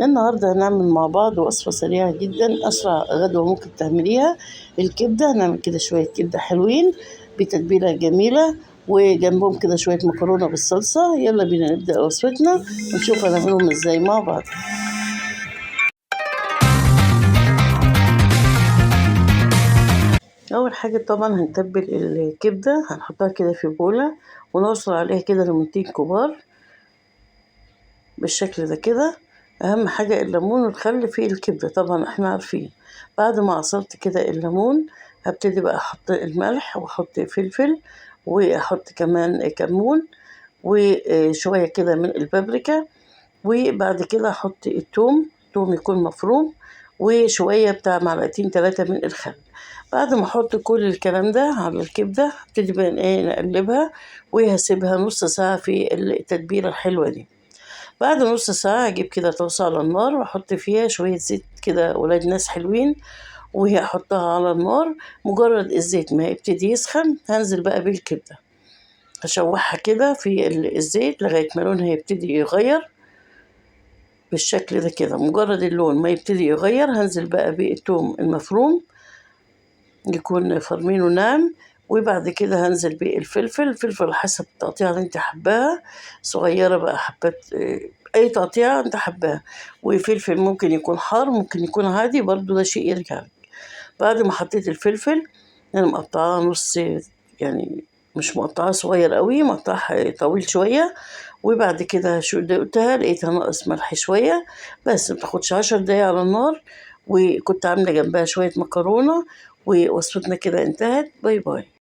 النهاردة هنعمل مع بعض وصفة سريعة جدا، أسرع غدوة ممكن تعمليها. الكبدة هنعمل كده شوية كبدة حلوين بتتبيلة جميلة، وجنبهم كده شوية مكرونة بالصلصة. يلا بينا نبدأ وصفتنا ونشوف هنعملهم ازاي مع بعض. أول حاجة طبعا هنتبل الكبدة، هنحطها كده في بولة ونعصر عليها كده ليمونتين كبار بالشكل ده كده. اهم حاجه الليمون والخل في الكبده طبعا احنا عارفين. بعد ما عصرت كده الليمون هبتدي بقى احط الملح واحط فلفل واحط كمان كمون وشويه كده من البابريكا، وبعد كده احط الثوم، يكون مفروم، وشويه بتاع معلقتين 3 من الخل. بعد ما احط كل الكلام ده على الكبده هبتدي بقى نقلبها وهسيبها نص ساعه في التتبيله الحلوه دي. بعد نص ساعة هجيب كده طاسة على النار وأحط فيها شوية زيت كده ولاد ناس حلوين، وهي أحطها على النار. مجرد الزيت ما يبتدي يسخن هنزل بقى بالكبدة، هشوحها كده في الزيت لغاية ما لونها يبتدي يغير بالشكل ده كده. مجرد اللون ما يبتدي يغير هنزل بقى بالثوم المفروم يكون فرمينه ناعم، وبعد كده هنزل الفلفل حسب التقطيعة اللي انت حباها، صغيرة بقى حبات اي تقطيعة انت حباها. وفلفل ممكن يكون حار ممكن يكون عادي برضو، ده شيء يرجع لك. بعد ما حطيت الفلفل انا مقطعاه نص، يعني مش مقطعاه صغير قوي، مقطعها طويل شوية. وبعد كده شو دقتها لقيتها ناقص ملح شوية، بس متاخدش 10 دقايق على النار. وكنت عاملة جنبها شوية مكرونة، ووصفتنا كده انتهت. باي باي.